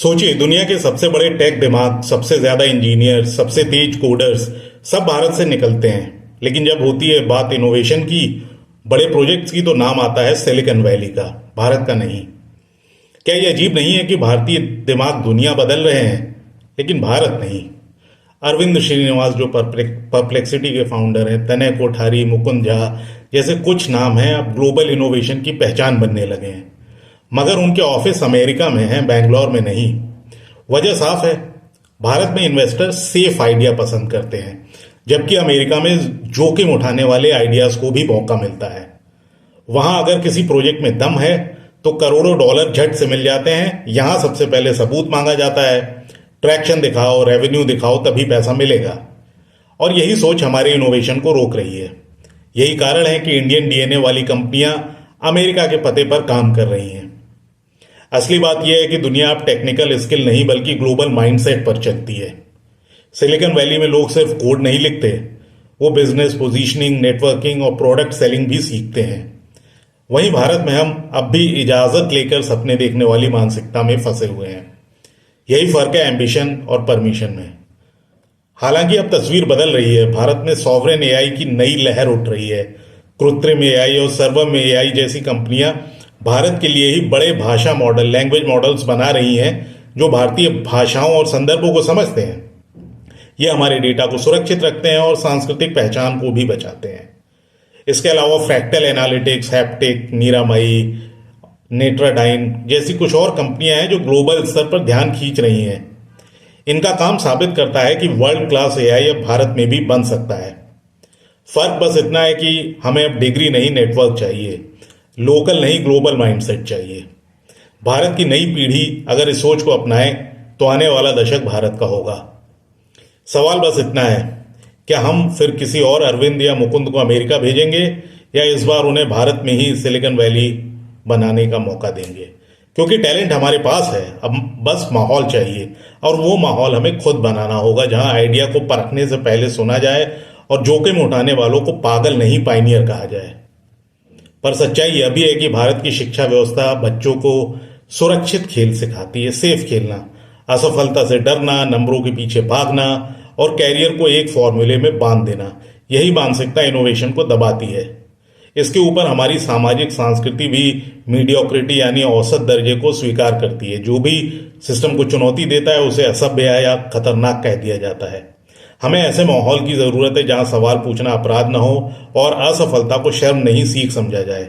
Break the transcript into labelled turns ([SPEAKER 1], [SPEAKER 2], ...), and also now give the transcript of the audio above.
[SPEAKER 1] सोचिए, दुनिया के सबसे बड़े टेक दिमाग, सबसे ज्यादा इंजीनियर, सबसे तेज कोडर्स सब भारत से निकलते हैं। लेकिन जब होती है बात इनोवेशन की, बड़े प्रोजेक्ट्स की, तो नाम आता है सिलिकॉन वैली का, भारत का नहीं। क्या ये अजीब नहीं है कि भारतीय दिमाग दुनिया बदल रहे हैं, लेकिन भारत नहीं। अरविंद श्रीनिवास जो परप्लेक्सिटी के फाउंडर हैं, तनय कोठारी, मुकुंद झा जैसे कुछ नाम हैं, अब ग्लोबल इनोवेशन की पहचान बनने लगे हैं। मगर उनके ऑफिस अमेरिका में हैं, बैंगलोर में नहीं। वजह साफ है, भारत में इन्वेस्टर सेफ आइडिया पसंद करते हैं, जबकि अमेरिका में जोखिम उठाने वाले आइडियाज को भी मौका मिलता है। वहां अगर किसी प्रोजेक्ट में दम है तो करोड़ों डॉलर झट से मिल जाते हैं। यहां सबसे पहले सबूत मांगा जाता है, ट्रैक्शन दिखाओ, रेवेन्यू दिखाओ, तभी पैसा मिलेगा। और यही सोच हमारे इनोवेशन को रोक रही है। यही कारण है कि इंडियन डीएनए वाली कंपनियां अमेरिका के पते पर काम कर रही हैं। असली बात यह है कि दुनिया अब टेक्निकल स्किल नहीं बल्कि ग्लोबल माइंडसेट पर चलती है। सिलिकॉन वैली में लोग सिर्फ कोड नहीं लिखते, वो बिजनेस पोजीशनिंग, नेटवर्किंग और प्रोडक्ट सेलिंग भी सीखते हैं। वहीं भारत में हम अब भी इजाजत लेकर सपने देखने वाली मानसिकता में फंसे हुए हैं। यही फर्क है एम्बिशन और परमिशन में। हालांकि अब तस्वीर बदल रही है। भारत में सॉवरेन एआई की नई लहर उठ रही है। कृत्रिम एआई और सर्वम एआई जैसी कंपनियां भारत के लिए ही बड़े भाषा मॉडल, लैंग्वेज मॉडल्स बना रही हैं, जो भारतीय भाषाओं और संदर्भों को समझते हैं। ये हमारे डेटा को सुरक्षित रखते हैं और सांस्कृतिक पहचान को भी बचाते हैं। इसके अलावा फ्रैक्टल एनालिटिक्स, हैप्टिक, नीरामई, नेट्राडाइन जैसी कुछ और कंपनियां हैं जो ग्लोबल स्तर पर ध्यान खींच रही हैं। इनका काम साबित करता है कि वर्ल्ड क्लास एआई अब भारत में भी बन सकता है। फर्क बस इतना है कि हमें अब डिग्री नहीं, नेटवर्क चाहिए। लोकल नहीं, ग्लोबल माइंडसेट चाहिए। भारत की नई पीढ़ी अगर इस सोच को अपनाए तो आने वाला दशक भारत का होगा। सवाल बस इतना है, क्या हम फिर किसी और अरविंद या मुकुंद को अमेरिका भेजेंगे, या इस बार उन्हें भारत में ही सिलिकॉन वैली बनाने का मौका देंगे? क्योंकि टैलेंट हमारे पास है, अब बस माहौल चाहिए, और वो माहौल हमें खुद बनाना होगा, जहां आइडिया को परखने से पहले सुना जाए और जोखिम उठाने वालों को पागल नहीं, पायनियर कहा जाए। पर सच्चाई यह भी है कि भारत की शिक्षा व्यवस्था बच्चों को सुरक्षित खेल सिखाती है, सेफ खेलना, असफलता से डरना, नंबरों के पीछे भागना और कैरियर को एक फॉर्मूले में बांध देना। यही मानसिकता इनोवेशन को दबाती है। इसके ऊपर हमारी सामाजिक संस्कृति भी मीडियोक्रिटी यानी औसत दर्जे को स्वीकार करती है। जो भी सिस्टम को चुनौती देता है उसे असभ्य या खतरनाक कह दिया जाता है। हमें ऐसे माहौल की जरूरत है जहां सवाल पूछना अपराध न हो और असफलता को शर्म नहीं, सीख समझा जाए।